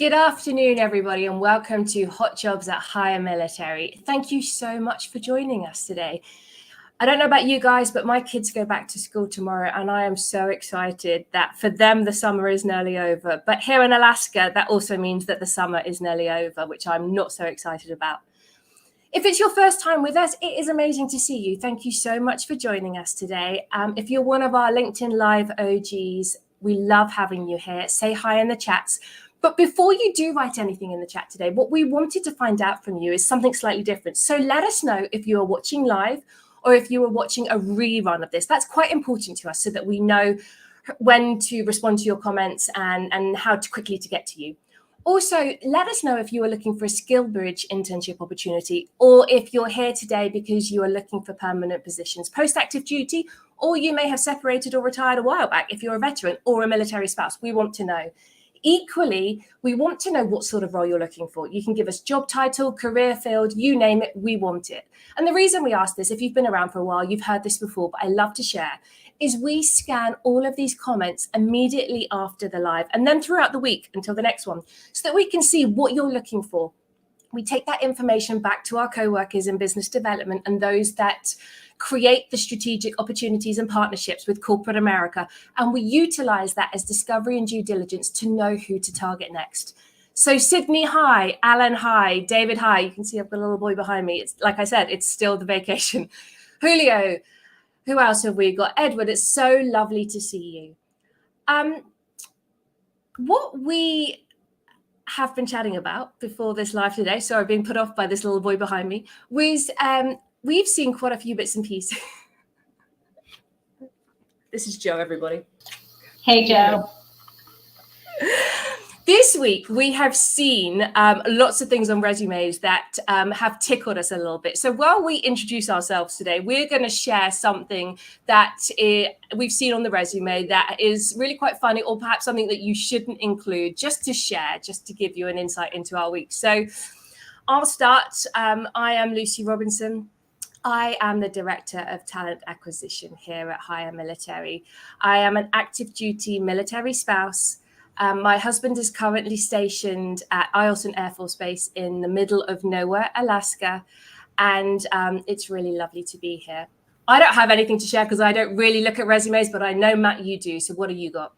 Good afternoon, everybody, and welcome to Hot Jobs at HireMilitary. Thank you so much for joining us today. I don't know about you guys, but my kids go back to school tomorrow, and I am so excited that for them, the summer is nearly over. But here in Alaska, that also means that the summer is nearly over, which I'm not so excited about. If it's your first time with us, it is amazing to see you. Thank you so much for joining us today. If you're one of our LinkedIn Live OGs, we love having you here. Say hi in the chats. But before you do write anything in the chat today, what we wanted to find out from you is something slightly different. So let us know if you are watching live or if you are watching a rerun of this. That's quite important to us so that we know when to respond to your comments and how to quickly to get to you. Also, let us know if you are looking for a SkillBridge internship opportunity, or if you're here today because you are looking for permanent positions, post-active duty, or you may have separated or retired a while back if you're a veteran or a military spouse. We want to know. Equally, we want to know what sort of role you're looking for. You can give us job title, career field, you name it, we want it. And the reason we ask this, if you've been around for a while, you've heard this before, but I love to share, is we scan all of these comments immediately after the live and then throughout the week until the next one so that we can see what you're looking for. We take that information back to our co-workers in business development and those that create the strategic opportunities and partnerships with corporate America. And we utilize that as discovery and due diligence to know who to target next. So Sydney, hi. Alan, hi. David, hi. You can see I've got a little boy behind me. It's like I said, it's still the vacation. Julio, who else have we got? Edward, it's so lovely to see you. What we have been chatting about before this live today, sorry, being put off by this little boy behind me, was we've seen quite a few bits and pieces. This is Joe, everybody. Hey, Joe. This week, we have seen lots of things on resumes that have tickled us a little bit. So while we introduce ourselves today, we're going to share something that we've seen on the resume that is really quite funny, or perhaps something that you shouldn't include, just to share, just to give you an insight into our week. So I'll start. I am Lucy Robinson. I am the Director of Talent Acquisition here at HireMilitary. I am an active duty military spouse. My husband is currently stationed at Eielson Air Force Base in the middle of nowhere, Alaska, and it's really lovely to be here. I don't have anything to share because I don't really look at resumes, but I know, Matt, you do. So what have you got?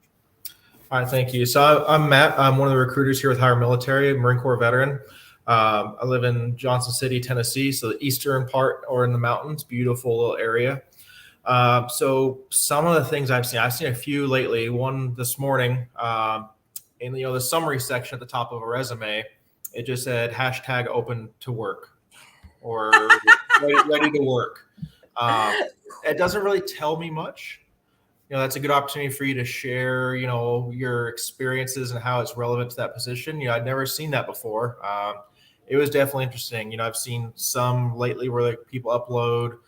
All right, thank you. So I'm Matt. I'm one of the recruiters here with HireMilitary, Marine Corps veteran. I live in Johnson City, Tennessee, so the eastern part or in the mountains, beautiful little area. So some of the things I've seen a few lately. One this morning, in the summary section at the top of a resume, it just said hashtag open to work or ready to work. It doesn't really tell me much. That's a good opportunity for you to share, your experiences and how it's relevant to that position. I'd never seen that before. It was definitely interesting. I've seen some lately where people upload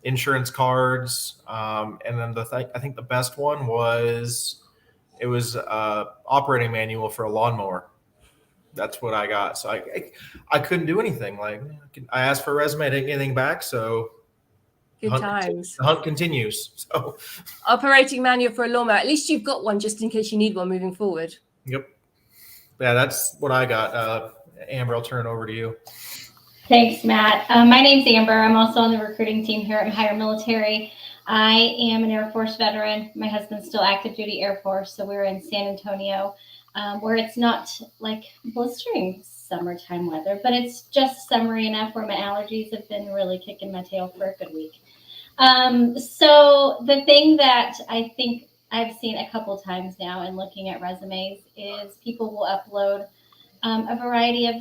insurance cards. And then I think the best one was, it was operating manual for a lawnmower. That's what I got. So I couldn't do anything. I asked for a resume, I didn't get anything back. So good times. The hunt continues. So operating manual for a lawnmower. At least you've got one just in case you need one moving forward. Yep. Yeah, that's what I got. Amber, I'll turn it over to you. Thanks, Matt. My name's Amber. I'm also on the recruiting team here at HireMilitary. I am an Air Force veteran. My husband's still active duty Air Force, so we're in San Antonio, where it's not like blistering summertime weather, but it's just summery enough where my allergies have been really kicking my tail for a good week. So the thing that I think I've seen a couple times now in looking at resumes is people will upload a variety of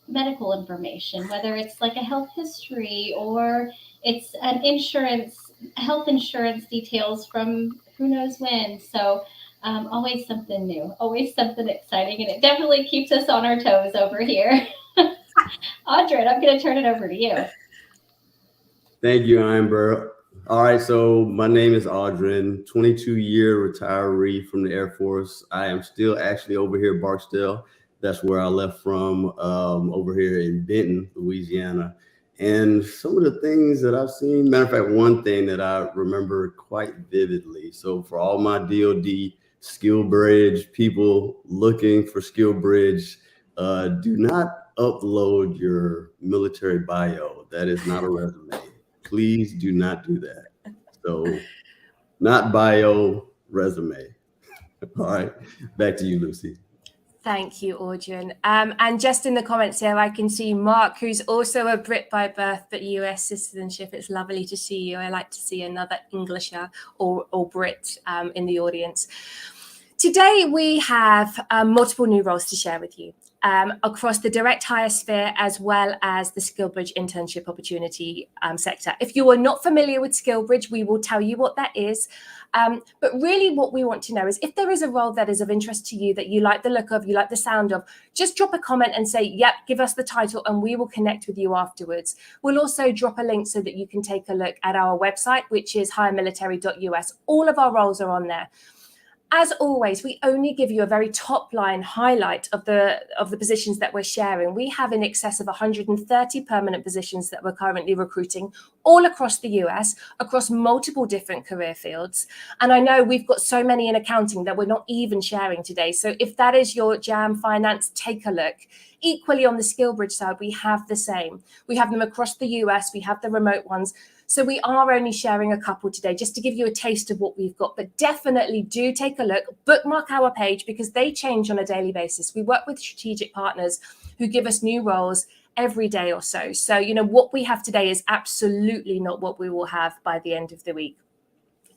medical information, whether it's like a health history or it's an health insurance details from who knows when. So always something new, always something exciting, and it definitely keeps us on our toes over here. Audrey, I'm going to turn it over to you. Thank you, Amber. All right, so my name is Audrin, 22-year retiree from the Air Force. I am still actually over here at Barksdale. That's where I left from, over here in Benton, Louisiana. And some of the things that I've seen, matter of fact, one thing that I remember quite vividly. So for all my DoD SkillBridge people looking for SkillBridge do not upload your military bio. That is not a resume. Please do not do that. So not bio, resume. All right, back to you, Lucy. Thank you, Audrey. And just in the comments here, I can see Mark, who's also a Brit by birth, but US citizenship. It's lovely to see you. I like to see another Englisher or Brit in the audience. Today, we have multiple new roles to share with you across the direct hire sphere, as well as the SkillBridge internship opportunity sector. If you are not familiar with SkillBridge, we will tell you what that is. But really what we want to know is if there is a role that is of interest to you, that you like the look of, you like the sound of, just drop a comment and say, yep, give us the title and we will connect with you afterwards. We'll also drop a link so that you can take a look at our website, which is HireMilitary.us. All of our roles are on there. As always, we only give you a very top line highlight of the positions that we're sharing. We have in excess of 130 permanent positions that we're currently recruiting all across the US, across multiple different career fields. And I know we've got so many in accounting that we're not even sharing today. So if that is your jam, finance, take a look. Equally on the SkillBridge side, we have the same. We have them across the US, we have the remote ones. So we are only sharing a couple today just to give you a taste of what we've got, but definitely do take a look, bookmark our page because they change on a daily basis. We work with strategic partners who give us new roles every day or so. So, you know, what we have today is absolutely not what we will have by the end of the week.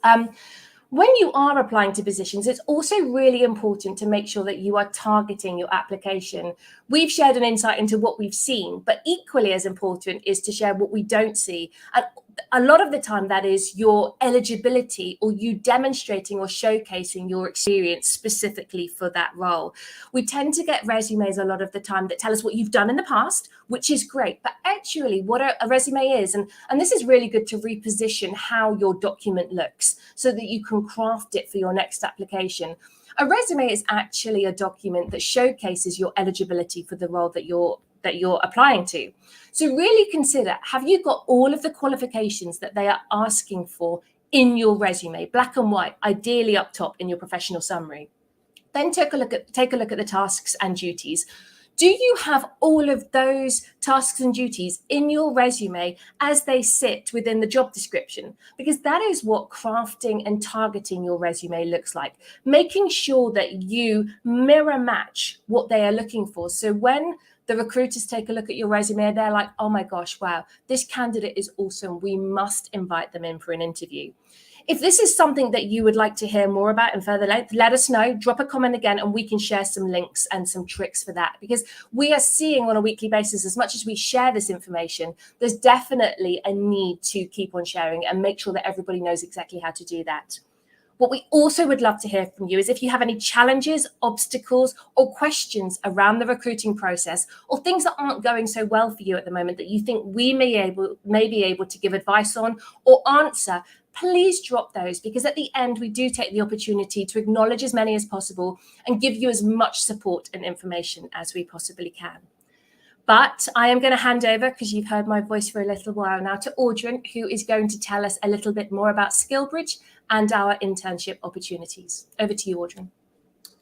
When you are applying to positions, it's also really important to make sure that you are targeting your application. We've shared an insight into what we've seen, but equally as important is to share what we don't see. And a lot of the time that is your eligibility or you demonstrating or showcasing your experience specifically for that role. We tend to get resumes a lot of the time that tell us what you've done in the past, which is great, but actually what a resume is, and this is really good to reposition how your document looks so that you can craft it for your next application. A resume is actually a document that showcases your eligibility for the role that you're applying to. So really consider, have you got all of the qualifications that they are asking for in your resume, black and white, ideally up top in your professional summary? Then take a look at the tasks and duties. Do you have all of those tasks and duties in your resume as they sit within the job description? Because that is what crafting and targeting your resume looks like, making sure that you mirror match what they are looking for. So when the recruiters take a look at your resume, they're like, oh my gosh, wow, this candidate is awesome. We must invite them in for an interview. If this is something that you would like to hear more about in further length, let us know, drop a comment again, and we can share some links and some tricks for that. Because we are seeing on a weekly basis, as much as we share this information, there's definitely a need to keep on sharing and make sure that everybody knows exactly how to do that. What we also would love to hear from you is if you have any challenges, obstacles, or questions around the recruiting process, or things that aren't going so well for you at the moment that you think we may be able to give advice on or answer, please drop those, because at the end, we do take the opportunity to acknowledge as many as possible and give you as much support and information as we possibly can. But I am going to hand over, because you've heard my voice for a little while now, to Audrey, who is going to tell us a little bit more about SkillBridge and our internship opportunities. Over to you, Audrey.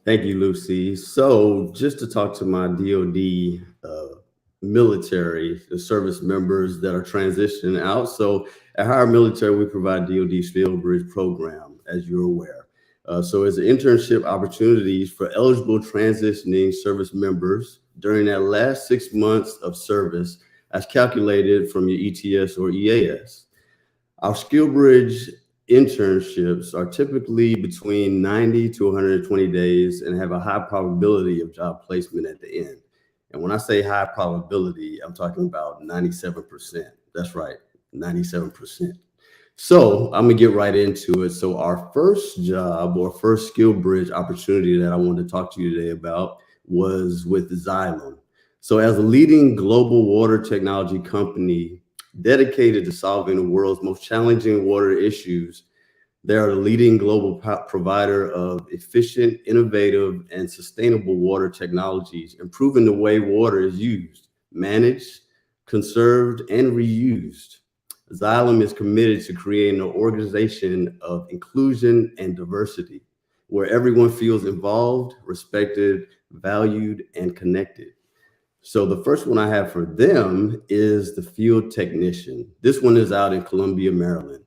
Thank you, Lucy. So just to talk to my DoD military, the service members that are transitioning out. So at HireMilitary, we provide DoD SkillBridge program, as you're aware. So it's an internship opportunities for eligible transitioning service members during that last 6 months of service as calculated from your ETS or EAS. Our SkillBridge internships are typically between 90 to 120 days and have a high probability of job placement at the end. And when I say high probability, I'm talking about 97%. That's right, 97%. So I'm gonna get right into it. So our first job or first SkillBridge opportunity that I wanted to talk to you today about was with Xylem. So as a leading global water technology company dedicated to solving the world's most challenging water issues, they are the leading global provider of efficient, innovative, and sustainable water technologies, improving the way water is used, managed, conserved, and reused. Xylem is committed to creating an organization of inclusion and diversity, where everyone feels involved, respected, valued, and connected. So the first one I have for them is the field technician. This one is out in Columbia, Maryland.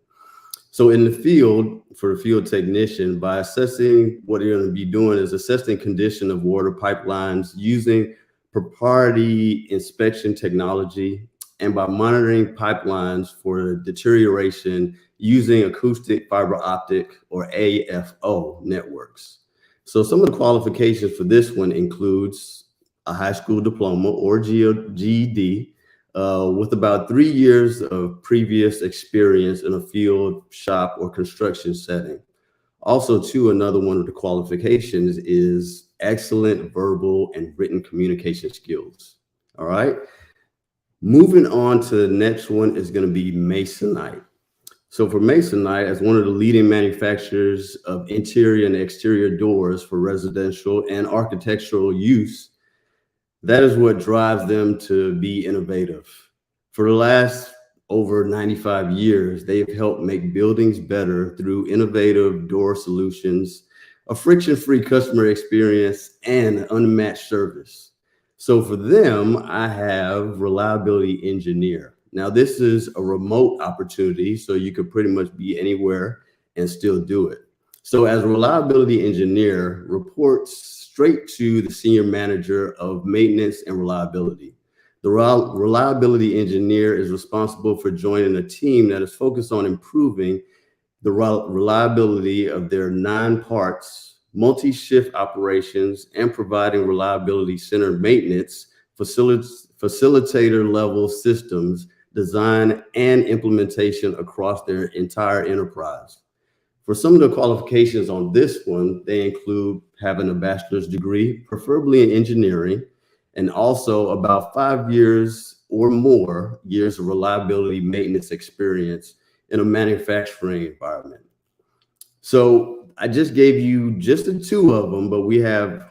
So in the field, for the field technician, by assessing what you're going to be doing is assessing condition of water pipelines using proprietary inspection technology, and by monitoring pipelines for deterioration using acoustic fiber optic or AFO networks. So some of the qualifications for this one includes a high school diploma or GED, with about 3 years of previous experience in a field, shop, or construction setting. Also, too, another one of the qualifications is excellent verbal and written communication skills. All right. Moving on to the next one is going to be Masonite. So for Masonite, as one of the leading manufacturers of interior and exterior doors for residential and architectural use, that is what drives them to be innovative. For the last over 95 years, they've helped make buildings better through innovative door solutions, a friction-free customer experience, and unmatched service. So for them, I have reliability engineer. Now, this is a remote opportunity, so you could pretty much be anywhere and still do it. So as a reliability engineer, reports straight to the senior manager of maintenance and reliability. The reliability engineer is responsible for joining a team that is focused on improving the reliability of their 9 parts, multi-shift operations, and providing reliability-centered maintenance, facilitator level systems, design, and implementation across their entire enterprise. For some of the qualifications on this one, they include having a bachelor's degree, preferably in engineering, and also about 5 years or more years of reliability maintenance experience in a manufacturing environment. So I just gave you just the 2 of them, but we have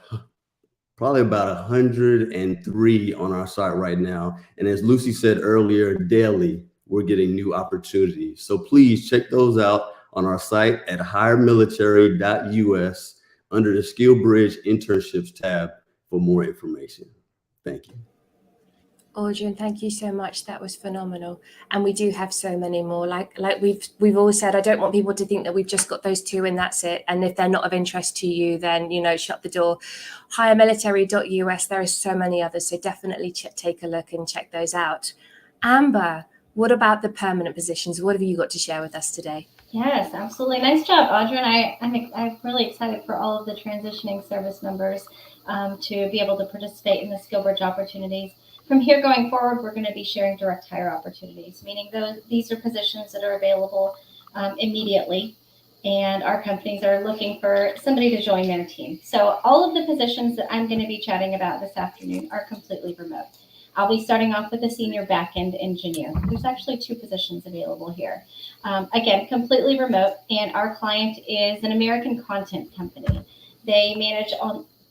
probably about 103 on our site right now. And as Lucy said earlier, daily, we're getting new opportunities. So please check those out on our site at HireMilitary.us under the Skill Bridge Internships tab for more information. Thank you. Audrey, thank you so much. That was phenomenal. And we do have so many more. Like we've all said, I don't want people to think that we've just got those 2 and that's it. And if they're not of interest to you, then, shut the door. HireMilitary.us, there are so many others. So definitely take a look and check those out. Amber, what about the permanent positions? What have you got to share with us today? Yes, absolutely. Nice job, Audrey. And I'm really excited for all of the transitioning service members to be able to participate in the Skill Bridge opportunities. From here going forward, we're going to be sharing direct hire opportunities, meaning these are positions that are available immediately, and our companies are looking for somebody to join their team. So all of the positions that I'm going to be chatting about this afternoon are completely remote. I'll be starting off with a senior back-end engineer. There's actually 2 positions available here. Again, completely remote, and our client is an American content company. They manage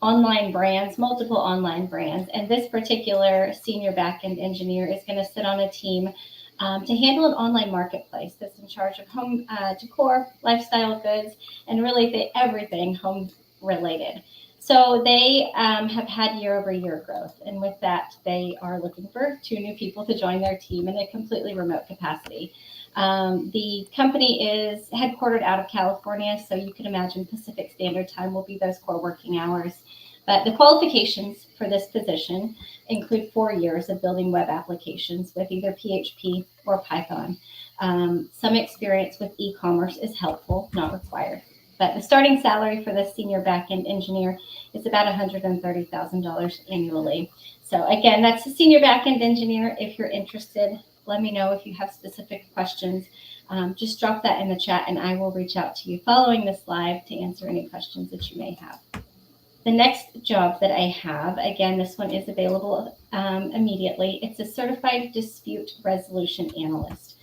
online brands, multiple online brands, and this particular senior back-end engineer is going to sit on a team to handle an online marketplace that's in charge of home decor, lifestyle goods, and really everything home related. So they have had year-over-year growth, and with that, they are looking for 2 new people to join their team in a completely remote capacity. The company is headquartered out of California, so you can imagine Pacific Standard Time will be those core working hours. But the qualifications for this position include 4 years of building web applications with either PHP or Python. Some experience with e-commerce is helpful, not required. But the starting salary for this senior back-end engineer is about $130,000 annually. So again, that's a senior back-end engineer. If you're interested, let me know. If you have specific questions, just drop that in the chat and I will reach out to you following this live to answer any questions that you may have. The next job that I have, again, this one is available immediately. It's a certified dispute resolution analyst.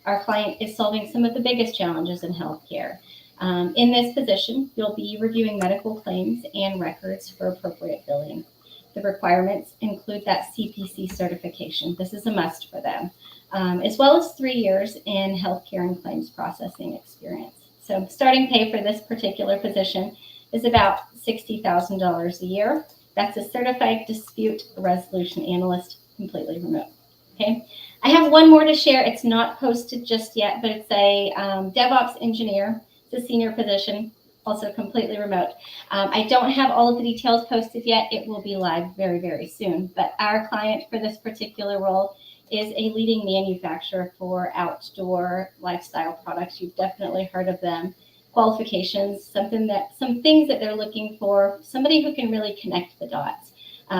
Our client is solving some of the biggest challenges in healthcare. In this position, you'll be reviewing medical claims and records for appropriate billing. The requirements include that CPC certification. This is a must for them, as well as 3 years in healthcare and claims processing experience. So starting pay for this particular position is about $60,000 a year. That's a certified dispute resolution analyst, completely remote. Okay. I have one more to share. It's not posted just yet, but it's a DevOps engineer. It's a senior position, also completely remote. I don't have all of the details posted yet. It will be live very, very soon. But our client for this particular role is a leading manufacturer for outdoor lifestyle products. You've definitely heard of them. Qualifications, some things that they're looking for, somebody who can really connect the dots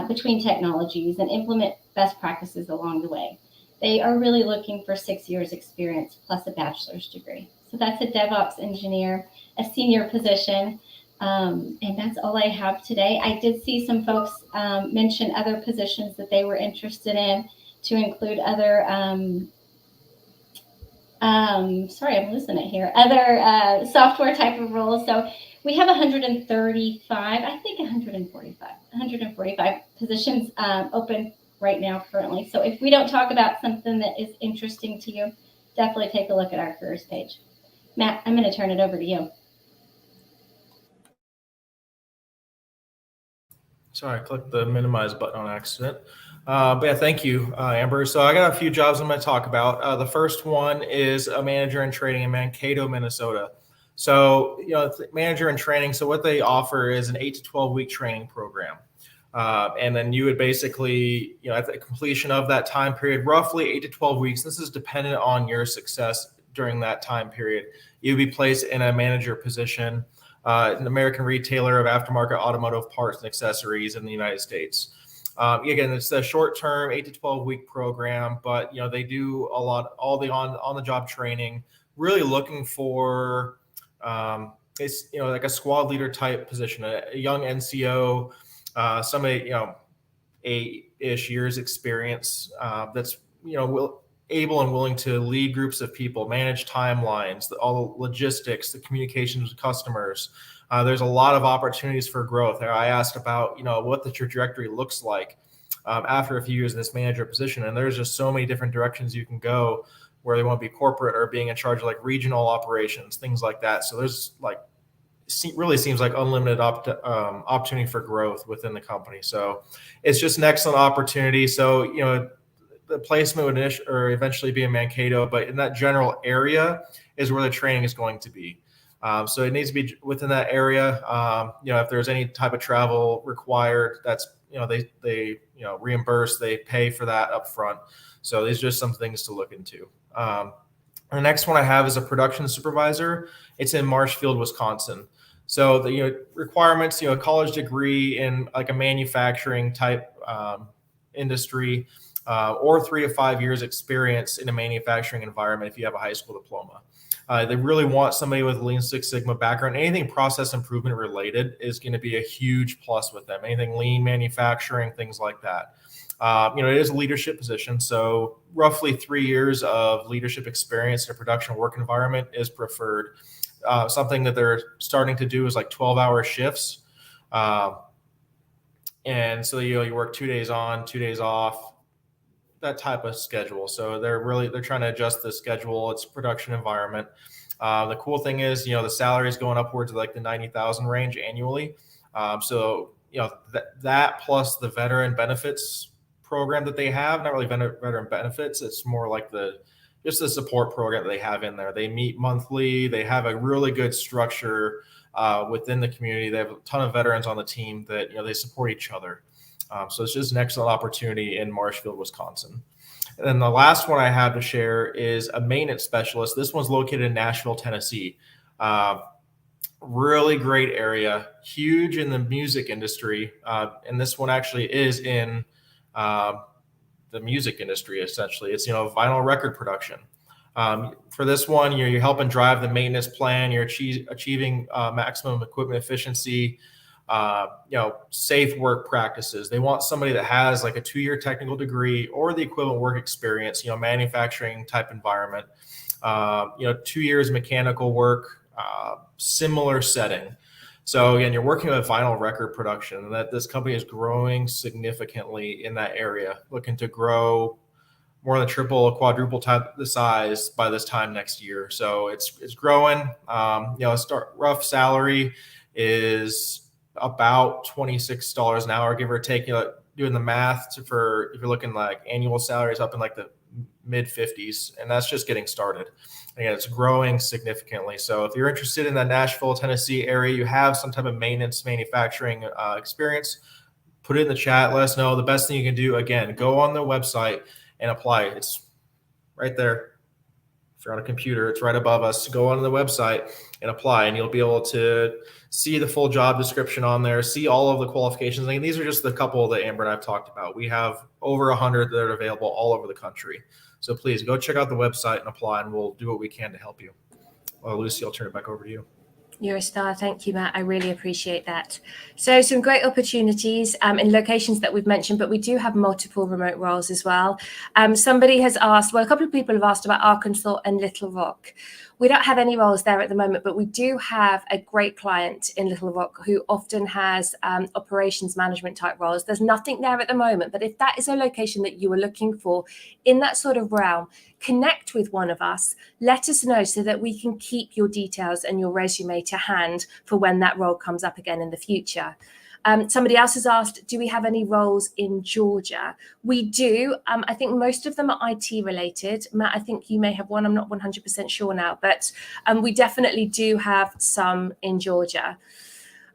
between technologies and implement best practices along the way. They are really looking for 6 years experience plus a bachelor's degree. So that's a DevOps engineer, a senior position. And that's all I have today. I did see some folks mention other positions that they were interested in, to include other, sorry, I'm losing it here, other software type of roles. So we have 135, I think 145 positions open right now currently. So if we don't talk about something that is interesting to you, definitely take a look at our careers page. Matt, I'm going to turn it over to you. Sorry, I clicked the minimize button on accident. But yeah, thank you, Amber. So I got a few jobs I'm going to talk about. The first one is a manager in training in Mankato, Minnesota. So, manager in training. So what they offer is an 8 to 12 week training program. And then you would basically, at the completion of that time period, roughly 8 to 12 weeks, this is dependent on your success during that time period, you'd be placed in a manager position, an American retailer of aftermarket automotive parts and accessories in the United States. Again, it's a short-term 8 to 12 week program, but they do all the on-the-job training, really looking for it's like a squad leader type position, a young NCO, somebody 8-ish years experience that's able and willing to lead groups of people, manage timelines, all the logistics, the communications with customers. There's a lot of opportunities for growth. I asked about what the trajectory looks like after a few years in this manager position, and there's just so many different directions you can go, where they want to be corporate or being in charge of like regional operations, things like that. So there's really seems like unlimited opportunity for growth within the company. So it's just an excellent opportunity. So the placement would eventually be in Mankato, but in that general area is where the training is going to be. So it needs to be within that area. If there's any type of travel required, that's they reimburse, they pay for that up front. So these are just some things to look into. The next one I have is a production supervisor. It's in Marshfield, Wisconsin. So the requirements, a college degree in like a manufacturing type industry, or 3 to 5 years experience in a manufacturing environment if you have a high school diploma. They really want somebody with Lean Six Sigma background. Anything process improvement related is going to be a huge plus with them. Anything lean manufacturing, things like that. It is a leadership position, so roughly 3 years of leadership experience in a production work environment is preferred. Something that they're starting to do is like 12-hour shifts. And so, you work 2 days on, 2 days off, that type of schedule. So they're trying to adjust the schedule. It's a production environment. The cool thing is, the salary is going upwards of like the 90,000 range annually. So that plus the veteran benefits program that they have, not really veteran benefits. It's more like just the support program that they have in there. They meet monthly. They have a really good structure within the community. They have a ton of veterans on the team that, they support each other. So it's just an excellent opportunity in Marshfield, Wisconsin. And then the last one I have to share is a maintenance specialist. This one's located in Nashville, Tennessee. Really great area, huge in the music industry. And this one actually is in the music industry, essentially. It's, vinyl record production. For this one, you're helping drive the maintenance plan. You're achieving maximum equipment efficiency, safe work practices. They want somebody that has like a 2-year technical degree or the equivalent work experience, manufacturing type environment, 2 years mechanical work, similar setting. So again, you're working with vinyl record production, and that this company is growing significantly in that area, looking to grow more than triple or quadruple the size by this time next year. So it's growing. Rough salary is about $26 an hour, give or take. Doing the math for if you're looking like annual salaries up in like the mid 50s, and that's just getting started. Again, it's growing significantly. So if you're interested in the Nashville, Tennessee area, you have some type of maintenance manufacturing experience, put it in the chat. Let us know. The best thing you can do, again, go on the website and apply. It's right there. If you're on a computer, it's right above us. Go on the website and apply, and you'll be able to see the full job description on there, see all of the qualifications. And these are just the couple that Amber and I've talked about. We have over 100 that are available all over the country. So please go check out the website and apply, and we'll do what we can to help you. Well, Lucy, I'll turn it back over to you. You're a star. Thank you, Matt. I really appreciate that. So some great opportunities in locations that we've mentioned, but we do have multiple remote roles as well. Somebody has asked, well, a couple of people have asked about Arkansas and Little Rock. We don't have any roles there at the moment, but we do have a great client in Little Rock who often has operations management type roles. There's nothing there at the moment, but if that is a location that you are looking for in that sort of realm, connect with one of us, let us know so that we can keep your details and your resume to hand for when that role comes up again in the future. Somebody else has asked, do we have any roles in Georgia? We do. I think most of them are IT related. Matt, I think you may have one. I'm not 100% sure now, but we definitely do have some in Georgia.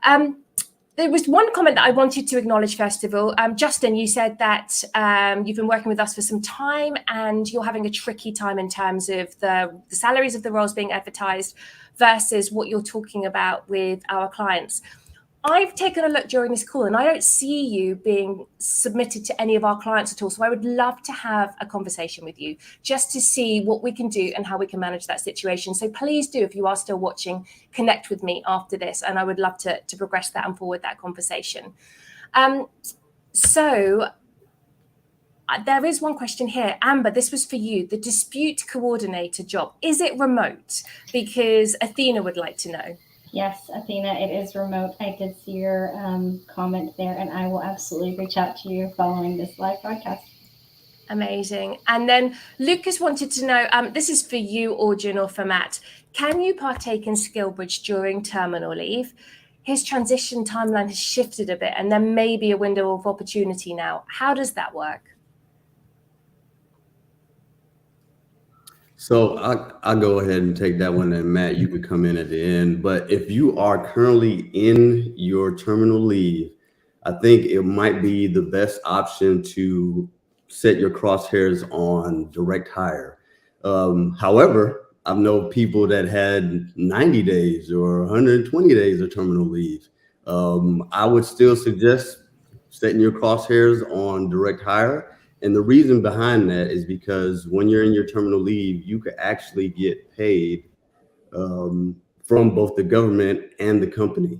There was one comment that I wanted to acknowledge, first of all. Justin, you said that you've been working with us for some time and you're having a tricky time in terms of the salaries of the roles being advertised versus what you're talking about with our clients. I've taken a look during this call and I don't see you being submitted to any of our clients at all. So I would love to have a conversation with you just to see what we can do and how we can manage that situation. So please do, if you are still watching, connect with me after this. And I would love to progress that and forward that conversation. So there is one question here. Amber, this was for you. The dispute coordinator job, is it remote? Because Athena would like to know. Yes, Athena, it is remote. I did see your comment there, and I will absolutely reach out to you following this live broadcast. Amazing. And then Lucas wanted to know, this is for you, Audrey, or for Matt. Can you partake in SkillBridge during terminal leave? His transition timeline has shifted a bit, and there may be a window of opportunity now. How does that work? So I'll go ahead and take that one, and Matt, you could come in at the end. But if you are currently in your terminal leave, I think it might be the best option to set your crosshairs on direct hire. However, I know people that had 90 days or 120 days of terminal leave. I would still suggest setting your crosshairs on direct hire. And the reason behind that is because when you're in your terminal leave, you could actually get paid from both the government and the company.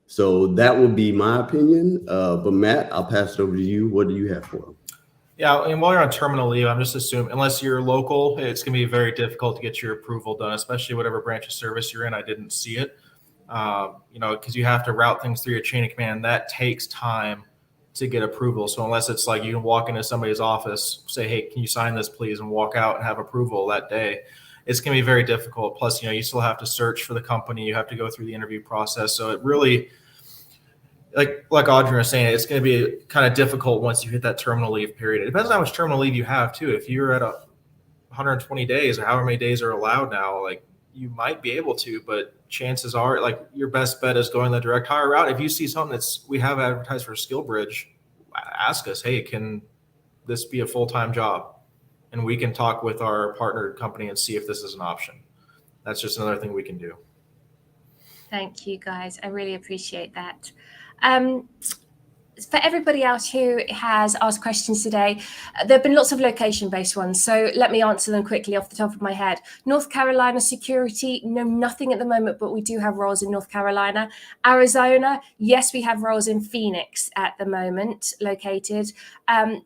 So that would be my opinion. But Matt, I'll pass it over to you. What do you have for them? Yeah, and while you're on terminal leave, I'm just assuming, unless you're local, it's going to be very difficult to get your approval done, especially whatever branch of service you're in. I didn't see it, because you have to route things through your chain of command. That takes time to get approval. So unless it's like you can walk into somebody's office, say, hey, can you sign this, please, and walk out and have approval that day, it's going to be very difficult. Plus, you still have to search for the company. You have to go through the interview process. So it really, like Audrey was saying, it's going to be kind of difficult once you hit that terminal leave period. It depends on how much terminal leave you have, too. If you're at 120 days or however many days are allowed now, like you might be able to, but chances are, like, your best bet is going the direct hire route. If you see something we have advertised for SkillBridge, ask us, hey, can this be a full-time job? And we can talk with our partner company and see if this is an option. That's just another thing we can do. Thank you, guys. I really appreciate that. For everybody else who has asked questions today, there have been lots of location-based ones, so let me answer them quickly off the top of my head. North Carolina security, no, nothing at the moment, but we do have roles in North Carolina. Arizona, yes, we have roles in Phoenix at the moment, located.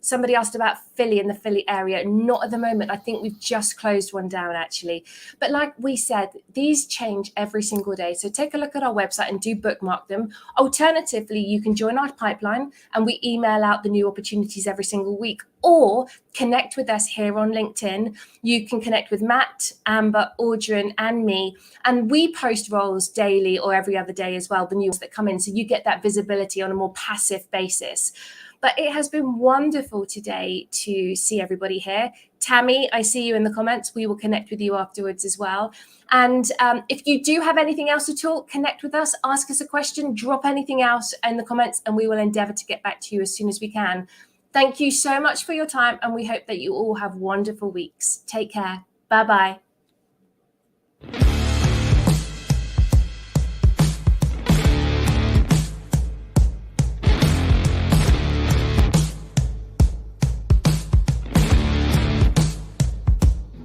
Somebody asked about Philly in the Philly area. Not at the moment. I think we've just closed one down, actually. But like we said, these change every single day, so take a look at our website and do bookmark them. Alternatively, you can join our pipeline. pipeline, and we email out the new opportunities every single week. Or connect with us here on LinkedIn. You can connect with Matt, Amber, Audrey, and me. And we post roles daily or every other day as well, the news that come in. So you get that visibility on a more passive basis. But it has been wonderful today to see everybody here. Tammy, I see you in the comments. We will connect with you afterwards as well. And if you do have anything else at all, connect with us, ask us a question, drop anything else in the comments, and we will endeavor to get back to you as soon as we can. Thank you so much for your time, and we hope that you all have wonderful weeks. Take care. Bye-bye.